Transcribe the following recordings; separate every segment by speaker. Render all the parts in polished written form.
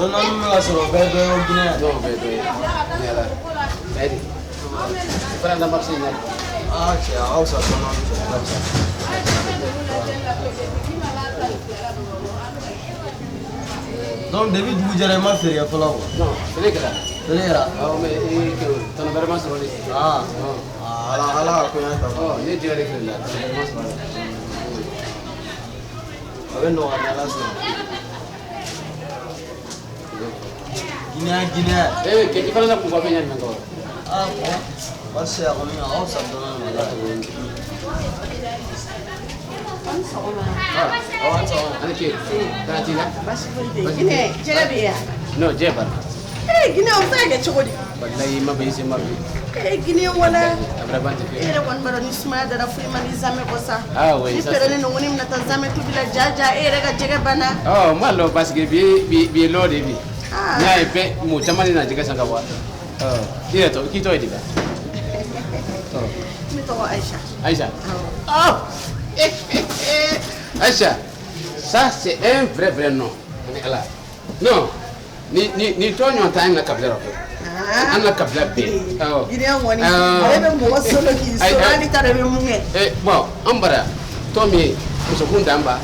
Speaker 1: non mi va solo per ordine.
Speaker 2: No, vedo io. Vedi? Prenda Marsiglia.
Speaker 1: Ah, c'è, ho so, non c'è. Non devi buggere ma feria follow.
Speaker 2: No, Telegra.
Speaker 1: Telera.
Speaker 2: Oh, me sono per massimo lì.
Speaker 1: Ah,
Speaker 2: No.
Speaker 1: ala ko ya ta.
Speaker 2: Oh, ne dire che là, sono per massimo lì.
Speaker 1: Vabbè no, ala so. Gine.
Speaker 2: Che ti fanno da un po' bene ancora.
Speaker 1: Ah, forse a me ho so non la
Speaker 2: Anche Tantina?
Speaker 3: Gine, Jelabia.
Speaker 2: No, Jeban.
Speaker 3: Gine, I'm saying it's what
Speaker 2: Wallahi ma bai sai marbi.
Speaker 3: Gine, wala.
Speaker 2: Abrabante fe.
Speaker 3: Era one baron isma da frima ni zame kosa.
Speaker 2: Ah, oui, ça.
Speaker 3: Ni pero ni ngoni mna tazame tu bila jaja era ga jega bana.
Speaker 2: Oh, malo parce que bi lo de bi. Ya ipe mu tamani na jiga sanga wa. Oh, ira to ki to ediga. Oh.
Speaker 3: Mi to Aisha.
Speaker 2: Aïcha. Oh. Aïcha. Ça c'est un vrai nom. On est là. Non. Ni to nyon ta na kabla. An la kabla be. Oh.
Speaker 3: Gine ngoni. Ebe mo solo ki so ani tare be munge.
Speaker 2: Bon, ambara. To mi muso kunda amba.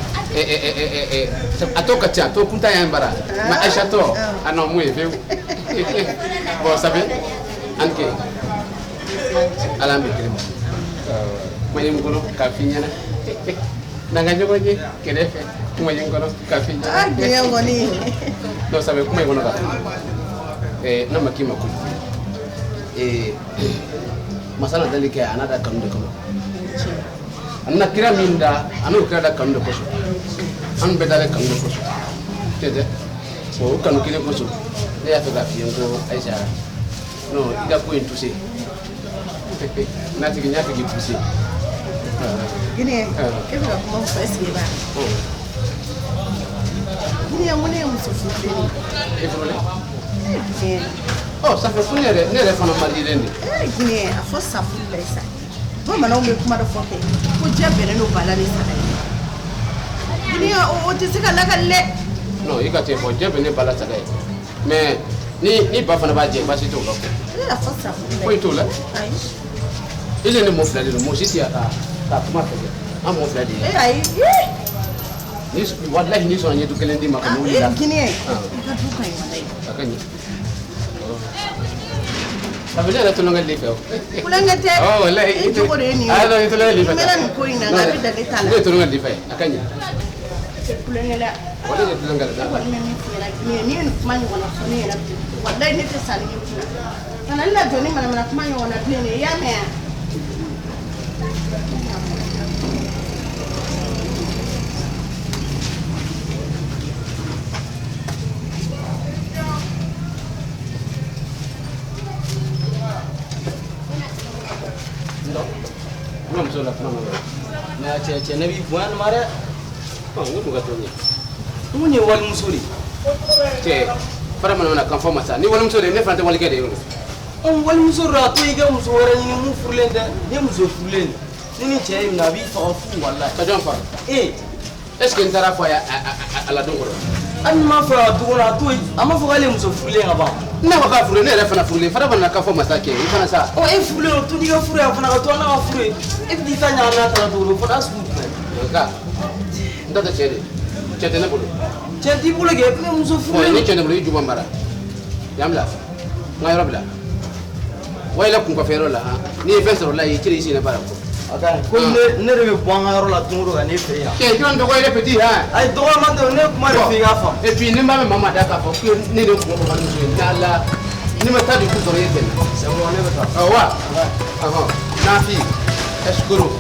Speaker 2: Atoka cha to kunta yambara. Ma Aïcha to. Ano mu e feu. Bon, ça fait. Anke. Alam be krema. Mayem kono kafinya na. Nanga nyogo je kedefe. Mayem kono kafinya.
Speaker 3: Ah, gine ngoni.
Speaker 2: No sabe kuma kono ka. Na makima ko. Masala dalike anada kamde kono. Anna kira minda, anu kira da kamde koso. An bedale kamde koso. Tede. So kanu kire koso. Ya fe ga fiyengo Aisha. No, ida ko intuse. Nati ginya fi gipuse.
Speaker 3: Gine, ebe ga kuma fasi ba. Gine ngoni musufufeni.
Speaker 2: Efrole. Oh, ça fait combien de ne refana malirende?
Speaker 3: Gine, a fo safu lesa. Mama na ume kuma da foke. Ko jebe no balani sana. Gine o tisika la kalle.
Speaker 2: No, ika te fo jebe ne bala saga. Mais ni ba fana ba je ba si to ko.
Speaker 3: La fo safu.
Speaker 2: Ko to la.
Speaker 3: Ai.
Speaker 2: Ile ne mo flade mo si ti ata ta kuma fe. Am mo flade.
Speaker 3: Ai.
Speaker 2: Ni wallahi ni so anye to kelen di makamu ila.
Speaker 3: Gine. Ka duka yi wallahi.
Speaker 2: Akanya. Sabile la tulunga lifa.
Speaker 3: Kulangate.
Speaker 2: Oh, wallahi
Speaker 3: itu ko ni.
Speaker 2: Ah, no, itu la lifa.
Speaker 3: Mera ko ina ngabi da tala.
Speaker 2: Ni tulunga lifa. Akanya.
Speaker 3: Kulangela.
Speaker 2: Wala ni tulunga la.
Speaker 3: Ko ni mani wala fani na. Wallahi ni tsani ni. Kana la joni mana kuma yo na plane ya me.
Speaker 2: Non so la prima volta.
Speaker 1: Na ce nabi buan mare.
Speaker 2: Oh, ngi buga to ni.
Speaker 1: Munye wal musuri.
Speaker 2: Che, para mana na kan fama sa. Ni wala musore ne fante wala kede yo.
Speaker 1: On wal musura to iga musora ni mu furlenda. Ni muso furlenda. Ni ce nabi fa fu wallahi.
Speaker 2: Ka don fa. Est-ce que ndara fa ya ala don goro?
Speaker 1: An ma fa dugona to ama fa gale muso furlen aba.
Speaker 2: Na ka furle ne refana furle fara bana ka fama sa ke. Ifana sa.
Speaker 1: O furle to diga furle afana ka to na furle. Di tanya na ta do fa asu.
Speaker 2: Ka. Ndata chere. Chete na bulu.
Speaker 1: Chete bulu ge me muso
Speaker 2: Ko
Speaker 1: furle.
Speaker 2: ni chete bulu ju bambara. Yamla. Ngai robla. Wayla kun ko fero la ha. Ni fensoro la yi chiri isi na bara ko.
Speaker 1: Aka ko ne rebe buanga yoro la tunguro ga ne fe ya.
Speaker 2: Ke jon do ko ile petit ha.
Speaker 1: Ai do ma do ne kuma re fe ga fa.
Speaker 2: Et puis ni mama mama da ka fo ko ni de ko ko ba ni la. Ni mata du ku zoro yete.
Speaker 1: C'est moi ne bata.
Speaker 2: Ah wa. Ah na fi. Eskuru.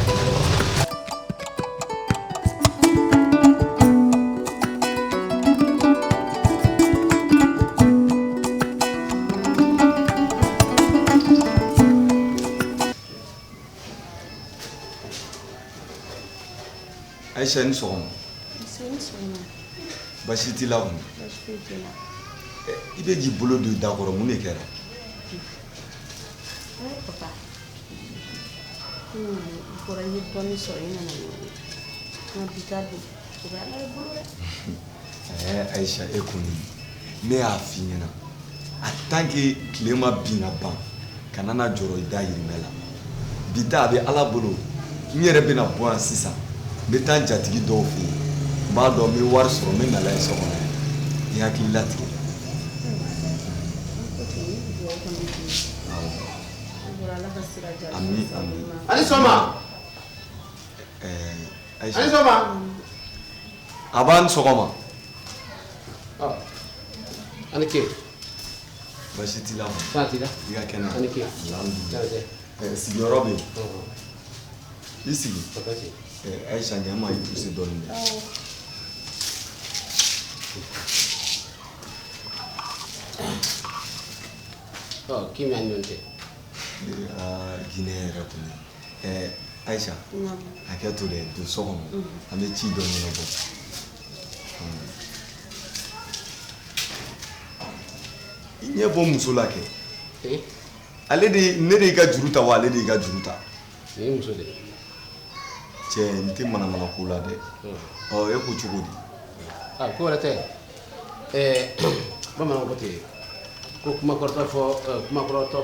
Speaker 4: Aïcha ni sɔgɔma. Basi t'i la kɔni. I bɛ k'i bolo don da kɔrɔ mun de kɛra?
Speaker 3: Papa. Bɔra ye dɔɔni sɔrɔ i nana ɲɔgɔn. Nka bi ta don. O bɛ ala bolo dɛ.
Speaker 4: Aïcha e kɔni ne y'a f'i ɲɛna en tant que tile ma bin ka ban kana na jɔrɔ i da yirimɛ la bi ta a bɛ ala bolo n yɛrɛ bɛna bɔ yan sisan n bɛ taa jatigi dɔw fɛ yen n b'a dɔn n bɛ wari sɔrɔ n bɛ nala ye so kɔnɔ i hakili latigɛ ami ami
Speaker 2: ani sɔgɔma
Speaker 4: Aïcha
Speaker 2: ani sɔgɔma
Speaker 4: a b'a ni sɔgɔma
Speaker 2: ani ke
Speaker 4: basi t'i la
Speaker 2: san t'i la
Speaker 4: i ka kɛnɛ
Speaker 2: ani ke
Speaker 4: alhamdulilayi sigiyɔrɔ bɛ yen i sigi Aïcha ɲɛ ma i poussé dɔɔnin dɛ
Speaker 2: k'i mɛ ɲɔgɔn tɛ
Speaker 4: Guinée yɛrɛ kɔni Aïcha hakɛ to dɛ don so kɔnɔ an bɛ ci dɔ ɲɛnabɔ i ɲɛ bɔ muso la kɛ ale de ne de y'i ka juru ta wa ale de y'i ka juru ta
Speaker 2: ne ye muso de
Speaker 4: cɛ n tɛ manamana ko la dɛ e ko cogo di
Speaker 2: ko wɛrɛ tɛ bamananw ko ten ko kuma kɔrɔtɔ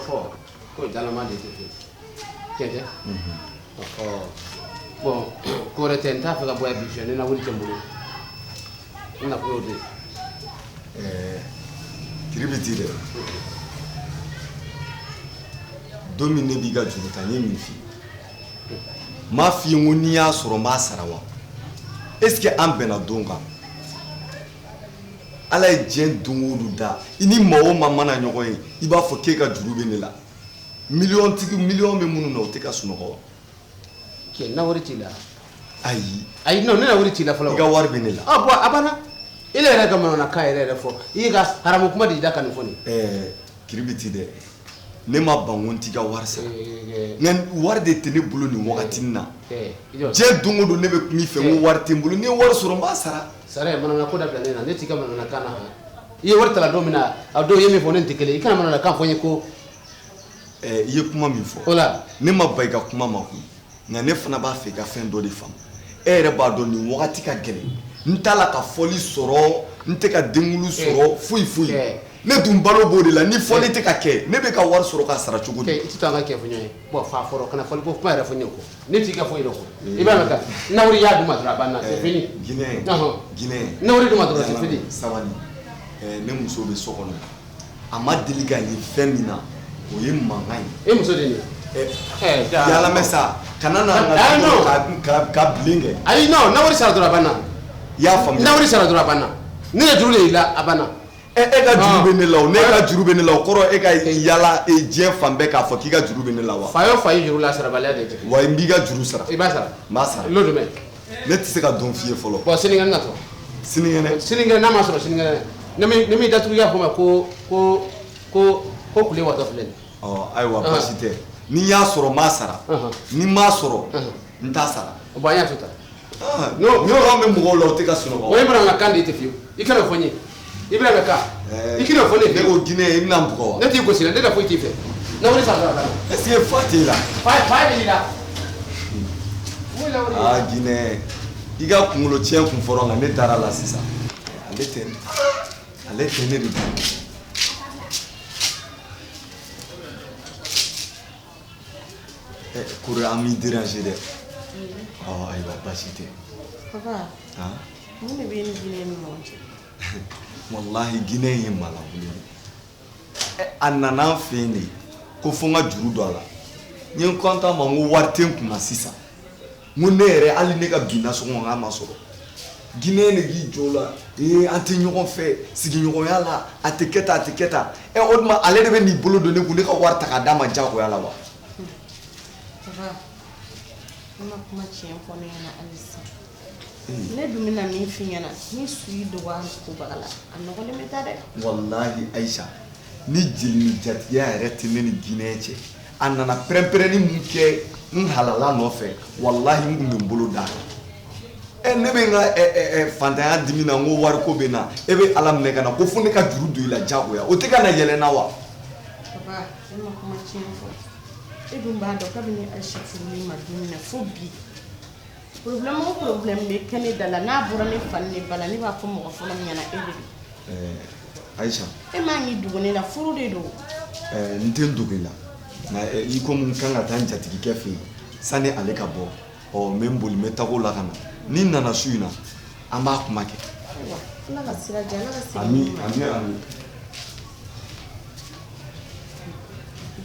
Speaker 2: fɔ ko dalama de tɛ tiɲɛ tɛ bon ko wɛrɛ tɛ n t'a fɛ ka bɔ yan bi fɛ ne na wuli tɛ n bolo n na ko y'o de
Speaker 4: kiri bɛ ti dɛ don min ne b'i ka juru ta n ye min f'i ye n m'a f'i ye n ko n'i y'a sɔrɔ n b'a sara wa est ce que an bɛnna don kan ala ye diɲɛ don o don da i ni maa o maa mana ɲɔgɔn ye i b'a fɔ k'e ka juru bɛ ne la miliyɔn bɛ minnu na o tɛ ka sunɔgɔ wa.
Speaker 2: Kɛ na wari t'i la.
Speaker 4: ayi
Speaker 2: non ne na wari t'i la fɔlɔ.
Speaker 4: i ka wari bɛ ne la.
Speaker 2: bon a banna i yɛrɛ ka manamanakan yɛrɛ fɔ i ye ka haramu kuma de da ka nin fɔ nin.
Speaker 4: kiri bɛ ti dɛ ne ma ban ko n t'i ka wari sara nka wari de tɛ ne bolo nin wagati nin na diɲɛ don o don ne bɛ min fɛ n ko wari tɛ n bolo ni ye wari sɔrɔ n b'a sara.
Speaker 2: sara ye manamana ko dabila ne na ne t'i ka manamanakan na i ye wari tala don min na a dɔw ye min fɔ ne tɛ kelen i kana manamanakan fɔ n ye ko.
Speaker 4: i ye kuma min fɔ
Speaker 2: o la
Speaker 4: ne ma ba i ka kuma ma koyi nka ne fana b'a fɛ i ka fɛn dɔ de faamu e yɛrɛ b'a dɔn nin wagati ka gɛlɛn n t'a la ka fɔli sɔrɔ n tɛ ka denwulu sɔrɔ foyi foyi ne dun balo b'o de la ni fɔli tɛ ka kɛ ne bɛ ka wari sɔrɔ ka sara cogo di.
Speaker 2: i tɛ to an ka kɛ fɔ ɲɔgɔn ye bon fa fɔlɔ kana fɔli ko kuma yɛrɛ fɔ n ye ko ne t'i ka fɔ i la ko i b'a mɛn ka nawuri y'a dun ma dɔrɔn a banna c'est fini.
Speaker 4: Guinée
Speaker 2: nawuri dun ma dɔrɔn c'est fini.
Speaker 4: sabali ne muso bɛ so kɔnɔ a ma deli ka ye fɛn min na o ye mankan ye.
Speaker 2: e muso de nin.
Speaker 4: yala mɛ sa kana na ka bilen kɛ.
Speaker 2: ayi non nawuri sara dɔrɔn a banna.
Speaker 4: i y'a faamuya.
Speaker 2: nawuri sara dɔrɔn a banna ne ye juru de y'i la a banna.
Speaker 4: e ka juru bɛ ne la o ne ka juru bɛ ne la o kɔrɔ e ka yala diɲɛ fan bɛɛ k'a fɔ k'i ka juru bɛ ne la wa.
Speaker 2: fa y'o fa ye juru la sarabaliya de tɛ.
Speaker 4: wa n b'i ka juru sara.
Speaker 2: i b'a sara.
Speaker 4: n b'a sara.
Speaker 2: n'o dumɛ.
Speaker 4: ne tɛ se ka don f'i ye fɔlɔ.
Speaker 2: bon sinikɛnɛ natɔ.
Speaker 4: sinikɛnɛ
Speaker 2: n'a ma sɔrɔ sinikɛnɛ ne m'i datugu i y'a fɔ ma ko kule watɔ filɛ nin.
Speaker 4: ayiwa baasi tɛ ni n y'a sɔrɔ n b'a sara ni n m'a sɔrɔ n t'a sara.
Speaker 2: bon an y'a to tan.
Speaker 4: yɔrɔ bɛ mɔgɔw la o tɛ ka sunɔgɔ.
Speaker 2: o ye manamanakan de ye tɛ fiyewu i kana fɔ n ye i bɛna mɛn kan i kana fɔ ne
Speaker 4: ne ko Guinée i bɛna n bugɔ wa.
Speaker 2: ne t'i gosi la ne ka foyi t'i fɛ nawuri sara dɔrɔn a banna.
Speaker 4: est ce que fa t'e la.
Speaker 2: fa de y'i la.
Speaker 4: Guinée i ka kunkolo tiɲɛ kun fɔra nka ne taara la sisan ale tɛ ne de bolo. Kore an m'i déranger dɛ. ayiwa baasi tɛ.
Speaker 3: papa mun de bɛ ni Guinée ni ɲɔgɔn cɛ.
Speaker 4: wallahi Guinée ye malabolo ye a nana an fɛ yen de ko fo n ka juru don a la n ye n kɔntan ma n ko wari tɛ n kunna sisan n ko ne yɛrɛ hali ne ka bin nasɔngɔ k'a ma sɔrɔ Guinée de k'i jɔ o la an tɛ ɲɔgɔn fɛ sigiɲɔgɔnya la a tɛ kɛ tan a tɛ kɛ tan o tuma ale de bɛ n'i bolo don ne kun ne ka wari ta k'a d'a ma diyagoya la wa.
Speaker 3: papa ne ma kuma tiɲɛ fɔ ne ɲɛna hali sisan. ne dun bɛna min f'i ɲɛna ni su y'i dogo a kobaga la a nɔgɔlen bɛ taa dɛ.
Speaker 4: wallahi Aïcha ni jeli ni jatigiya yɛrɛ tɛ ne ni Guinée cɛ a nana pɛrɛn-pɛrɛnni mun kɛ n halala nɔfɛ wallahi n kun bɛ n bolo d'a kan ne bɛ n ka fantanya dimi na n ko wariko bɛ na e bɛ ala minɛ ka na ko fo ne ka juru don i la diyagoya o tɛ ka na yɛlɛ n na wa.
Speaker 3: papa ne ma kuma tiɲɛ fɔ e dun b'a dɔn kabini Aïcha furuli ma don min na fo bi problème o problème bɛ kɛ ne da la n'a bɔra ne fa ni ne ba la ne b'a fɔ mɔgɔ fɔlɔ min ɲɛna e de don.
Speaker 4: Aïcha
Speaker 3: e m'a ngi dugune la furu de do
Speaker 4: n tɛ n dogo la nka i ko mun kan ka taa n jatigikɛ fɛ yen sani ale ka bɔ n bɛ n boli n bɛ tago la ka na ni n nana su in na an b'a kuma kɛ
Speaker 3: ala ka sira diya ala ka segin
Speaker 4: ami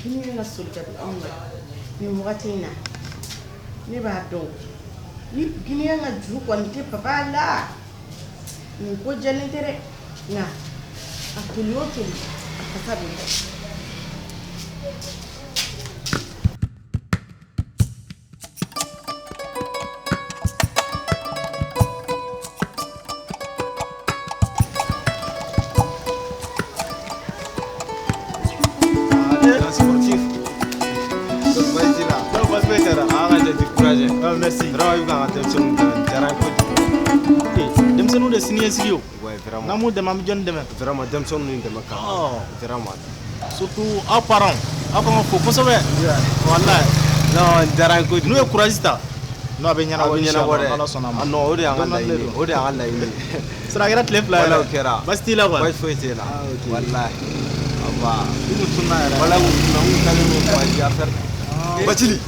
Speaker 3: Gini na soli ka anw na nin wagati in na ne b'a dɔn ni Gini ka juru kɔni tɛ papa la nin ko jɛlen tɛ dɛ nka a toli o toli a kasa bɛ bɔ
Speaker 5: Merci. Demsonu de signé sigio.
Speaker 2: Ouais, vraiment.
Speaker 5: Namu de mam jon demain.
Speaker 2: Vraiment, demsonu ni demain.
Speaker 5: Oh,
Speaker 2: vraiment.
Speaker 5: surtout à parents. À comment faut consoler. Wallahi.
Speaker 2: Non, dara ko
Speaker 5: nous couragista. No abenyana wa
Speaker 2: abenyana wa
Speaker 5: Allah sonama.
Speaker 2: No, odi an Allah ini. Odi an Allah ini.
Speaker 5: Sira gira tlef la.
Speaker 2: Wala kera.
Speaker 5: Bastila wa.
Speaker 2: Wai foite la. Wallahi. Aba.
Speaker 5: Ibu tunna era.
Speaker 2: Wala na kalimo wa Jafar.
Speaker 4: Bacili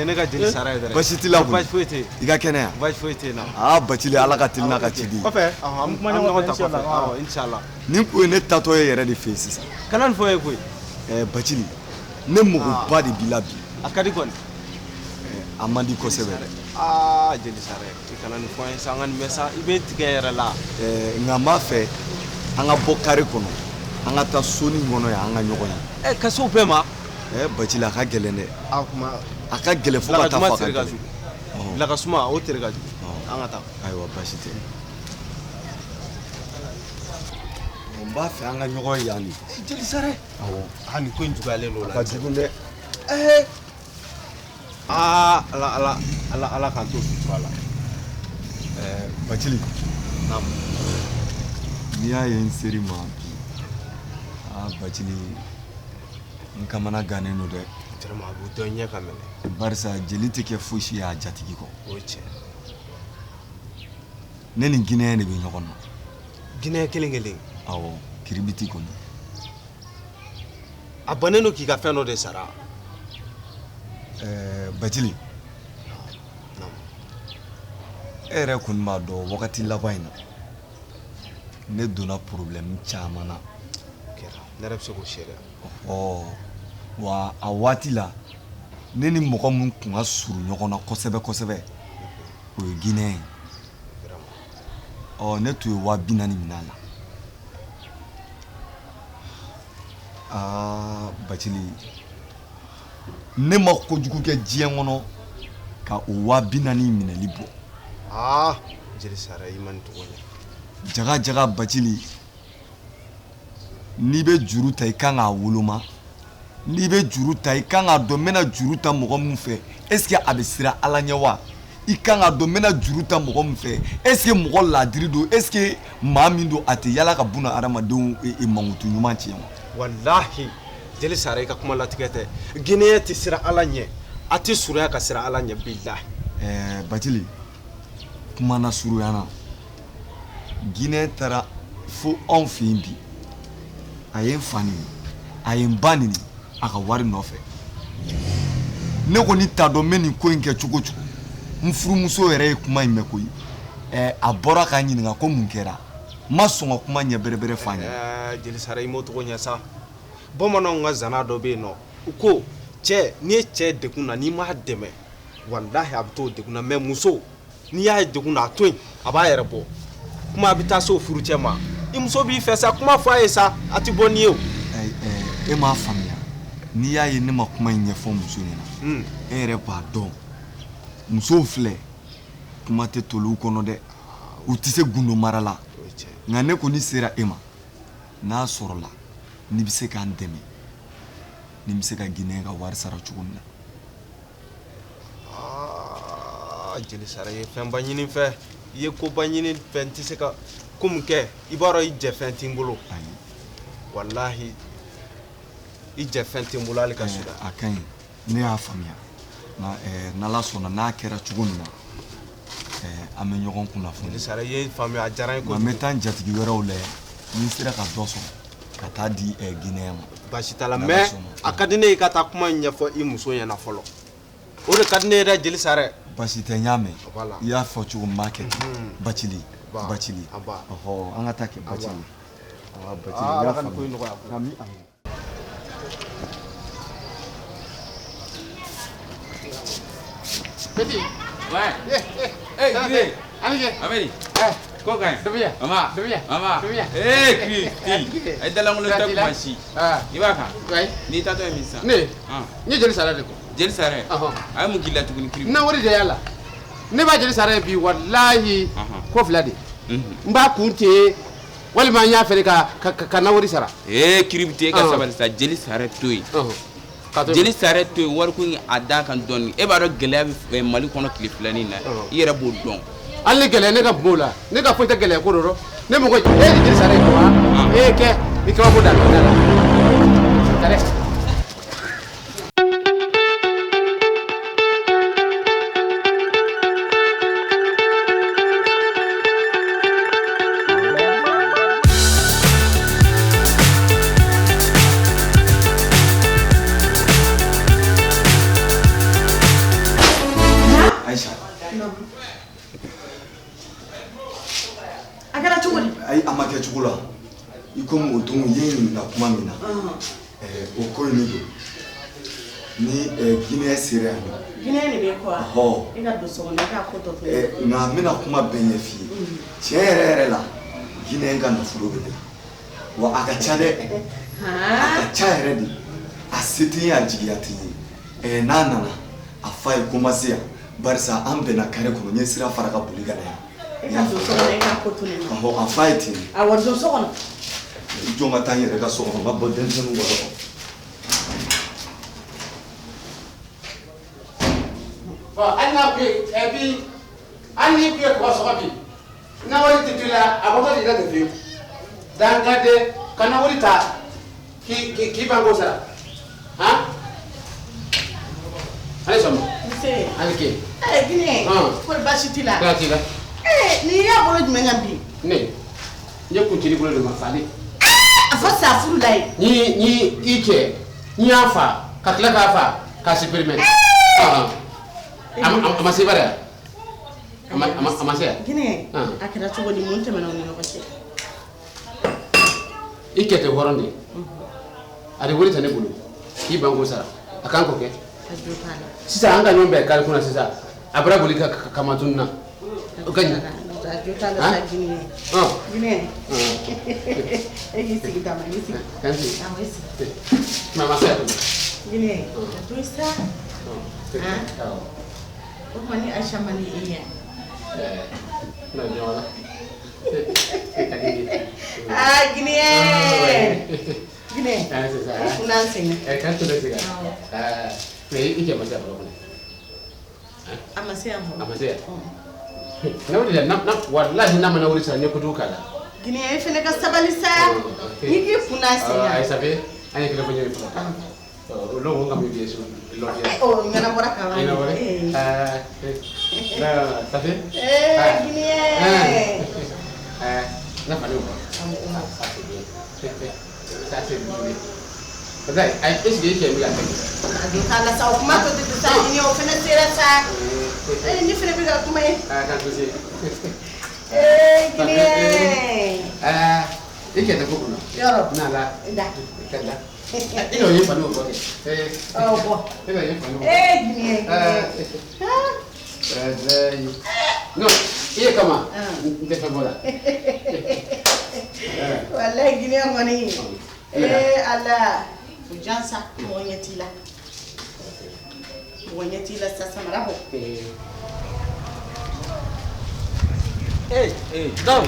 Speaker 2: ne ka jeli sara yɛrɛ
Speaker 4: basi t'i la
Speaker 2: basi foyi tɛ
Speaker 4: i ka kɛnɛya
Speaker 2: basi foyi tɛ na
Speaker 4: Bacili ala ka teli n'a ka ci di
Speaker 5: kɔfɛ an kuma ɲɔgɔn ta kɔfɛ
Speaker 2: inshallah
Speaker 4: nin ko ye ne tatɔ ye yɛrɛ de fɛ yen sisan
Speaker 2: kana nin fɔ ye koyi
Speaker 4: Bacili ne magoba de b'i la bi
Speaker 2: a ka di kɔni
Speaker 4: a man di kosɛbɛ
Speaker 2: jeli sara i kana nin fɔ ye sa an ka nin mɛn sa i bɛ tigɛ yɛrɛ la
Speaker 4: nka n b'a fɛ an ka bɔ kare kɔnɔ an ka taa so ni kɔnɔ yan an ka ɲɔgɔn ye
Speaker 2: ka se o bɛɛ ma
Speaker 4: Bacili a ka gɛlɛn dɛ a ka gɛlɛn fo ka taa fɔ a ka gɛlɛn
Speaker 2: lakasuma o tere ka jugu an ka taa
Speaker 4: ayiwa basi tɛ n b'a fɛ an ka ɲɔgɔn ye yan de
Speaker 2: jeli sara nin ko in juguyalen don o la
Speaker 4: ka jugu dɛ
Speaker 2: ala k'an to sutura la
Speaker 4: Bacili n'i y'a ye n seri ma bi Bacili n kamana gannen don dɛ
Speaker 2: vraiment a b'u dɔn ɲɛ ka mɛnɛ
Speaker 4: barisa jeli tɛ kɛ fosi ye a jatigi kɔ
Speaker 2: o ye tiɲɛ
Speaker 4: ne ni Guinéen de bɛ ɲɔgɔn na
Speaker 2: Guinéen kelen kelen
Speaker 4: awɔ kiribiti kɔnɔ
Speaker 2: a bannen don k'i ka fɛn dɔ de sara
Speaker 4: Bacili e yɛrɛ kɔni b'a dɔn wagati laban in na ne donna problème caman na
Speaker 2: ne yɛrɛ bɛ se k'o seereya
Speaker 4: wa a waati la ne ni mɔgɔ min tun ka surun ɲɔgɔn na kosɛbɛ kosɛbɛ o ye Guinéen ye ne tun ye 40,000 minɛ a la Bacili ne ma kojugu kɛ diɲɛ kɔnɔ ka o 40,000 minɛli bɔ
Speaker 2: jeli sara i ma nin togo ɲɛ
Speaker 4: jaga jaga Bacili n'i bɛ juru ta i kan k'a woloma n'i bɛ juru ta i kan k'a dɔn n bɛna juru ta mɔgɔ min fɛ est-ce que a bɛ siran Ala ɲɛ wa i kan k'a dɔn n bɛna juru ta mɔgɔ min fɛ est-ce que mɔgɔ ladiri don est-ce que maa min don a tɛ yala ka buna adamadenw mankutu ɲuman tiɲɛ wa
Speaker 2: wallahi jeli sara i ka kuma latigɛ tɛ Guinéen tɛ siran Ala ɲɛ a tɛ surunya ka siran Ala ɲɛ billahi
Speaker 4: Bacili kuma na suruyana Guinéen taara fo anw fɛ yen bi a ye n fa nini a ye n ba nini a ka wari nɔfɛ ne kɔni t'a dɔn n bɛ nin ko in kɛ cogo cogo n furumuso yɛrɛ ye kuma in mɛn koyi a bɔra k'a ɲininka ko mun kɛra n ma sɔn ka kuma ɲɛ bɛrɛbɛrɛ f'a ɲɛ
Speaker 2: jeli sara i m'o togo ɲɛ sa bamananw ka zana dɔ bɛ yen nɔ u ko cɛ n'i ye cɛ degun na n'i m'a dɛmɛ wallahi a bɛ t'o degun na mais muso n'i y'a ye degun na a to yen a b'a yɛrɛ bɔ kuma bɛ taa se o furucɛ ma i muso b'i fɛ sa kuma fɔ a ye sa a tɛ bɔ n'i ye o
Speaker 4: e m'a faamuya n'i y'a ye ne ma kuma in ɲɛfɔ muso ɲɛna e yɛrɛ b'a dɔn musow filɛ kuma tɛ tolu kɔnɔ dɛ u tɛ se gundo mara la nka ne kɔni sera e ma n'a sɔrɔla n'i bɛ se k'an dɛmɛ ni bɛ se ka Guinéen ka wari sara cogo min na
Speaker 2: jeli sara i ye fɛnba ɲini fɛ i ye koba ɲini fɛ n tɛ se ka ko min kɛ i b'a dɔn i jɛfɛn tɛ n bolo wallahi i jɛfɛn tɛ n bolo hali ka suda
Speaker 4: a ka ɲi ne y'a faamuya nka n'Ala sɔnna n'a kɛra cogo min na an bɛ ɲɔgɔn kunnafoni
Speaker 2: jeli sara i ye faamuya a diyara n ye kojugu
Speaker 4: nka n bɛ taa n jatigi wɛrɛw lajɛ ni sera ka dɔ sɔrɔ ka taa di Guinée ma.
Speaker 5: Basi t'a la mais a ka di ne ye ka taa kuma ɲɛfɔ I muso ɲɛna fɔlɔ. O de ka di ne ye dɛ jeli sa dɛ.
Speaker 4: Basi tɛ n y'a mɛn. I y'a fɔ cogo min b'a kɛ ten. Bacili. Ɔhɔ an ka taa kɛ Bacili. Bacili y'a faamu. Ami.
Speaker 2: Petit.
Speaker 1: Ouais.
Speaker 2: Hey, Guinée. Allez. Amérique. Kau kan? Demiya. Mama. Demiya. Kristi. Ai dalam mulut tak masih. Iba kan? Right. Ni tato yang misal.
Speaker 5: Ne. Ni jeli sara de ko.
Speaker 2: Jeli sara. Ai mu gila tukuni kiri.
Speaker 5: Na wori de yalla. Ne ba jeli sara bi wallahi ko filade. Mba kunte walima nya fere ka na wori sara.
Speaker 2: Kiribite ka sabal sa jeli sara toy. Jeli sara toy war ko ada kan doni. E ba do gele bi Mali kono clip filani na. Yere bo don.
Speaker 5: Alle gele ne ka bola ne ka foita gele ko ro ne mo ko e jeli sara ko wa ke ni ka bo da tare
Speaker 4: Aisha.
Speaker 3: Agara chuguli.
Speaker 4: Ai amake chugula. Iko mu don yin na kuma mina. O ko ni do. Ni Guinée sera ni.
Speaker 3: Guinée ni be ko.
Speaker 4: Ho.
Speaker 3: Ina do so na ka ko to.
Speaker 4: Na mina kuma benye fi. Chere la. Guinée ga na furo be. Wa aka chade. Aka chere di. Asiti ya jigiyati. Nana afai kumasia. Barisa ambe na kare ko nye sira faraka buliga na.
Speaker 3: Ina do so na ka ko to ne ma.
Speaker 4: Ho a fighting.
Speaker 3: A wa do so na.
Speaker 4: Jonga tanye rega so ko ma boden senu wo.
Speaker 5: Ba anna pe ebi anni pe ko so bi. Na wori titula aboto dida de fi. Dan gade kana wori ta ki bango sara. Ha? Ale somo.
Speaker 3: Se.
Speaker 5: Ale ke.
Speaker 3: Guinée. Ko basi tila.
Speaker 5: Tila.
Speaker 3: Ni ya bolo jumenga bi.
Speaker 5: Ne. Nye kuntini bolo de mafali.
Speaker 3: Afa sa furu lai.
Speaker 5: Ni ike. Ni afa. Kakla ka afa. Ka experiment. Amase bara. Amase.
Speaker 3: Guinée. Akira chugo di monte mana ni ko che.
Speaker 5: Ike te horonde. Ari wori tane bulu. Ki bango sara. Akan ko ke. Sisa anga nyombe kali kuna sisa. Abra buli kama tunna. Ukanya.
Speaker 3: Jota la sa Guinée. Guinée. Egi kama yisi.
Speaker 5: Kanzi.
Speaker 3: Amwisi.
Speaker 5: Mama sa.
Speaker 3: Guinée. Tuisa. O mani Aisha mani iya.
Speaker 5: Na jona.
Speaker 3: Guinée. Guinée.
Speaker 5: C'est ça.
Speaker 3: Unansinga.
Speaker 5: Kan tu le siga. Mais ike masa bro.
Speaker 3: Amase amo.
Speaker 5: Amase. Na wuri da na wallahi na mana wuri sanye ku duka da.
Speaker 3: Guinée e fene ka sabalisa. Niki funansinga.
Speaker 5: Ai sabe? Ani kile bonye fu. Lo ngo ngam yesu. Lo ya.
Speaker 3: Oh, ngana bora ka wani.
Speaker 5: Ina wore. Na sabe?
Speaker 3: Guinée.
Speaker 5: Na fali ko. Sa se bi. Dai, ai esi ge ke mi ga take.
Speaker 3: Adi kala sa kuma to de sa ni o fene sera sa. Ni fene bi ga kuma e.
Speaker 5: Kan tu si.
Speaker 3: Guinée.
Speaker 5: Ike te ko kuno.
Speaker 3: Yoro.
Speaker 5: Na la.
Speaker 3: Da.
Speaker 5: Kala. Ino ye fali ko.
Speaker 3: Oh bo.
Speaker 5: Ino ye fali ko.
Speaker 3: Guinée.
Speaker 5: No, iya kama. Ndefa bola.
Speaker 3: Wallahi Guinée ngoni. Ala. Ujansa mwanyetila. Mwanyetila sasa marabo.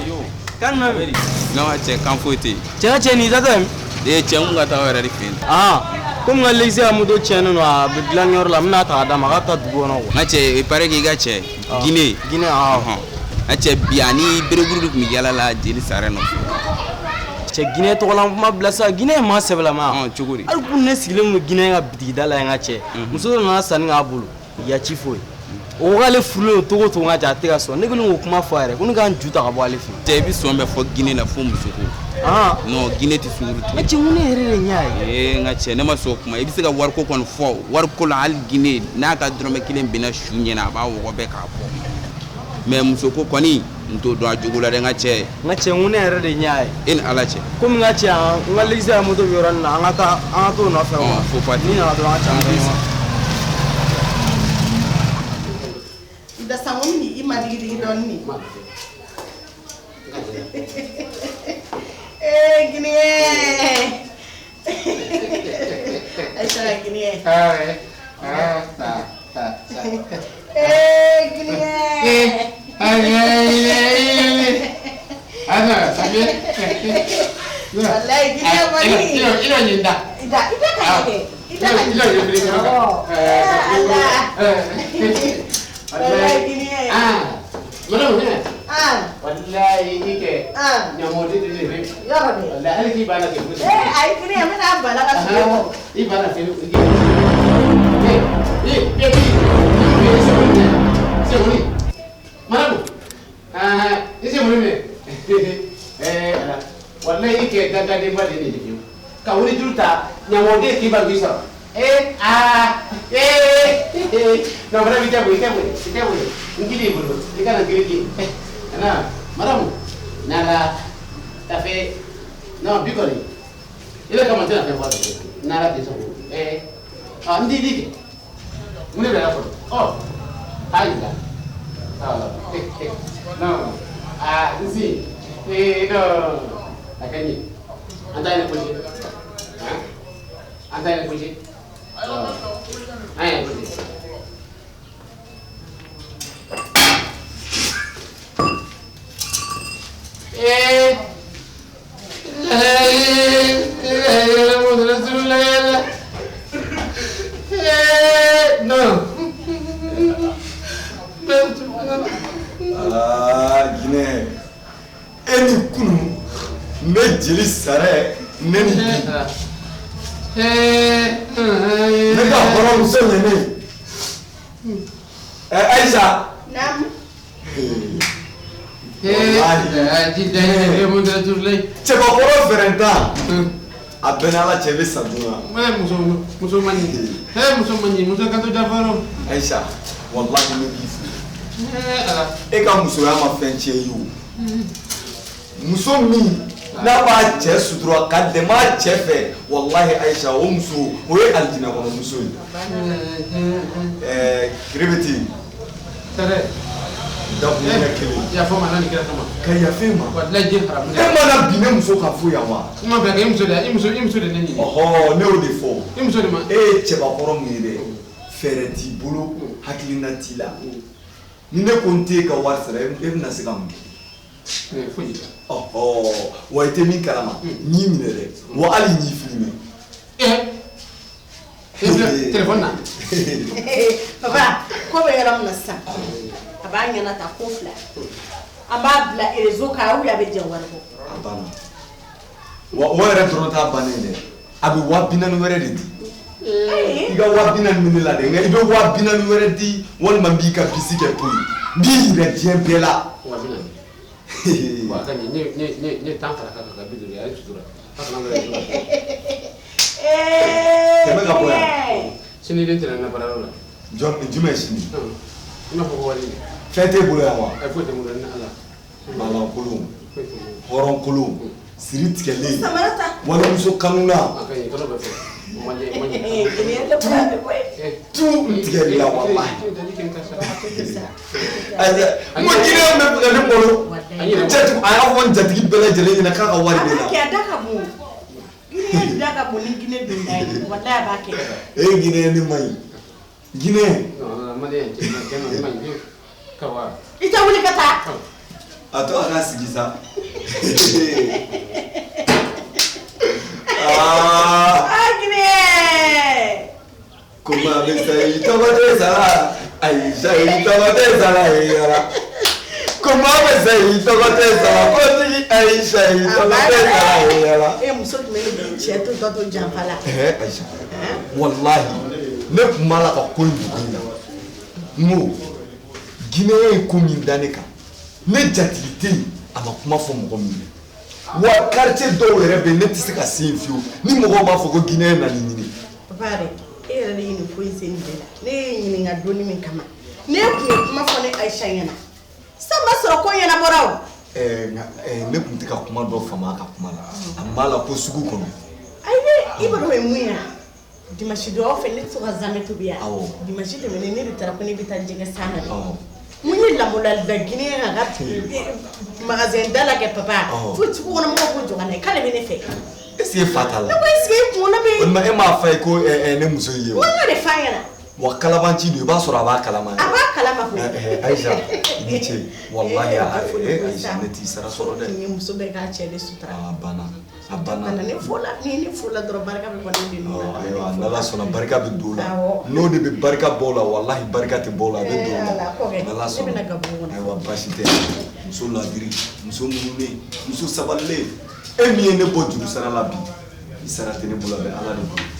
Speaker 1: Yo. Kan ma beri.
Speaker 2: No ache kan fote.
Speaker 1: Che ni zatem.
Speaker 2: Che nga ta wera rifin.
Speaker 1: Comme on les a mudo chenu a bidlanyor la mna ta da magata dugono.
Speaker 2: Ache e pare ki ga che Guinée. Ache biani bereburu mi yala la jeli sare no.
Speaker 1: Che Guinée to la ma blasa Guinée ma sebla ma.
Speaker 2: Chuguri.
Speaker 1: Al kunne sigile mu Guinée ga bidida la nga che. Muso na san nga bulu. Ya chifo. o gale furulen o togo togo ŋa ja a tɛ ka sɔn ne kelen k'o kuma fɔ a yɛrɛ ko ne k'an ju ta ka bɔ ale fɛ
Speaker 6: cɛ i bɛ sɔn bɛ fɔ Guinée la fo muso ko non Guinée tɛ sunguru
Speaker 1: ɛ cɛ mun ne yɛrɛ de ɲa ye
Speaker 6: n ka cɛ ne ma sɔn o kuma i bɛ se ka wariko kɔni fɔ wariko la hali Guinée n'a ka dɔrɔmɛ kelen binna su ɲɛna a b'a wɔgɔ bɛɛ k'a bɔ mais muso ko kɔni n t'o dɔn a jogo la dɛ n ka cɛ
Speaker 1: mun ne yɛrɛ de ɲa ye
Speaker 6: e ni Ala cɛ
Speaker 1: komi n ka cɛ n ka légisa ya moto bɛ yɔrɔ nin na an ka t'o nɔfɛ
Speaker 6: faut pas
Speaker 1: ni nana dɔrɔn an ka ca
Speaker 3: da sango ni i ma digi dɔɔni ni Guinée Aïcha Guinée Guinée wallahi Guinée mani
Speaker 5: ilo nyinda
Speaker 3: ida kake wallahi Guinée
Speaker 5: Madam ne wallahi ike nyamodi de ne
Speaker 3: yoro de
Speaker 5: wallahi alki bana ke fusi
Speaker 3: ai Guinée mana bala ka su
Speaker 5: i bana fe Semoni madam ise moni me wallahi ike daga de bali ne dikiu ka wuri julta nyamodi ki ba gisa no bara bita bu ngili bulu ikana ngili ana madamu nala tafe no bikoni ile kama tena fe bwana nala diso ndi dike mune bela ko aida no nsi no akani andane kuji andane kuji aya kuji
Speaker 4: Guinée eni kunu me jeli sare neni ne ka horo muso nene Aïcha
Speaker 3: nam
Speaker 4: cɛ ka kɔrɔ fɛrɛnta a bɛɛ n'ala cɛ bɛ sa dun na
Speaker 5: muso mani muso ka to jafaro
Speaker 4: Aïcha wallahi ne b'i fo e ka musoya ma fɛn tiɲɛ ye o muso min n'a b'a cɛ sutura ka dɛmɛ a cɛ fɛ wallahi Aïcha o muso o ye alijinɛ kɔnɔ muso ye kiribiti dakunya kelen
Speaker 5: yafa ma nani kira kama
Speaker 4: ka yafe ma
Speaker 5: wallahi je haram
Speaker 4: e mana binne muso ka fo yan wa
Speaker 5: kuma bɛ kɛ muso de ne ɲini
Speaker 4: ɔhɔ ne y'o de fɔ
Speaker 5: i muso de ma
Speaker 4: e ye cɛbakɔrɔ min ye dɛ fɛɛrɛ t'i bolo hakilina t'i la ni ne ko n t'e ka wari sara e bɛna se ka mun kɛ
Speaker 5: foyi
Speaker 4: ɔhɔ wa i tɛ min kalama n'i minɛ dɛ wa hali n'i filime
Speaker 5: téléphone na
Speaker 3: papa ko bɛ yɔrɔ min na sisan a b'a ɲɛna ta ko fila an b'a bila réseau kan ou bien a bɛ jɛ wari bɔ
Speaker 4: a banna wa o yɛrɛ dɔrɔn t'a bannen dɛ a bɛ 40,000 wɛrɛ de di i ka 40,000 min ne la dɛ nka i bɛ 40,000 wɛrɛ di walima n b'i ka bisi kɛ ko ye n b'i yɛrɛ diɲɛ bɛɛ la
Speaker 5: wa ka ne tan fara ka bi duuru a ye sutura
Speaker 4: kɛmɛ ka bɔ yan
Speaker 5: sini den tɛnɛ na baarayɔrɔ la
Speaker 4: jumɛn sini
Speaker 5: i n'a fɔ ko wari
Speaker 4: fɛn t'e bolo yan wa
Speaker 5: foyi tɛ n bolo ni Ala
Speaker 4: malankolon hɔrɔnkolon siri tigɛlen walimuso kanuna tu tigɛli la walahi n ko Guinée bɛ fɛ ne bolo cɛtigiw a y'a fɔ n jatigi bɛɛ lajɛlen ɲɛna k'a ka wari bɛ na
Speaker 3: Guinée da ka bon ni Guinée dun da ye wallahi a b'a kɛ
Speaker 4: e Guinée ni man ɲi Guinée i
Speaker 3: tɛ wuli ka taa
Speaker 4: a to a ka sigi sa
Speaker 3: Guinée
Speaker 4: Comment bɛ sa i tɔgɔ tɛ sara Aïcha i tɔgɔ tɛ sara yɛrɛ comment bɛ sa i tɔgɔ tɛ sara kotigi Aïcha i tɔgɔ tɛ sara yɛrɛ
Speaker 3: e muso tun bɛ ne cɛ to dɔ to janfa la
Speaker 4: Aïcha wallahi ne kun b'a la ka ko in dogo i la n ko Guinée ye ko min da ne kan ne jatigi tɛ yen a ma kuma fɔ mɔgɔ min ye wa quartier dɔw yɛrɛ bɛ yen ne tɛ se ka se yen fiyewu ni mɔgɔw b'a fɔ ko Guinée na nin ɲini.
Speaker 3: Papa e yɛrɛ de ye nin ko in sen bɛɛ la ne ye ɲininka donni min kama ne tun ye kuma fɔ ne Aïcha ɲɛna sisan ma sɔrɔ ko ɲɛnabɔra o.
Speaker 4: ne tun tɛ ka kuma dɔ faamu a ka kuma la a m'a la ko sugu kɔnɔ.
Speaker 3: ayi i b'a dɔn o ye mun ye dimanche dɔw fɛ ne tɛ se ka zamɛ tobi yan dimanche tɛmɛnen ne de taara ko ne bɛ taa jɛgɛ san na de mun ye lamɔla da Guinée a ka magasin da la kɛ papa fo sugu kɔnɔ mɔgɔw ko jɔ ka na k'ale bɛ ne fɛ.
Speaker 4: est-ce que fa t'a la.
Speaker 3: ne ko est-ce que e kunkolo bɛ.
Speaker 4: walima e m'a fɔ a ye ko ne muso y'i ye wa.
Speaker 3: n y'o de f'a ɲɛna.
Speaker 4: wa kalabanci don i b'a sɔrɔ a b'a kalama.
Speaker 3: a b'a kalama ko.
Speaker 4: Aïcha i ni ce walahi Aïcha ne t'i sara sɔrɔ dɛ.
Speaker 3: nin muso bɛɛ k'a cɛ de sutura.
Speaker 4: a banna a banna.
Speaker 3: ne fo la ni ne fo la dɔrɔn barika bɛ kɔni de nɔ la.
Speaker 4: ayiwa n'Ala sɔnna barika bɛ don o la n'o de bɛ barika bɔ o la walahi barika tɛ bɔ o la a bɛ don o la n'Ala sɔnna ayiwa baasi tɛ muso ladiri muso muɲunen muso sabalilen e min ye ne bɔ juru sara la bi i sara tɛ ne bolo a bɛ Ala de bolo.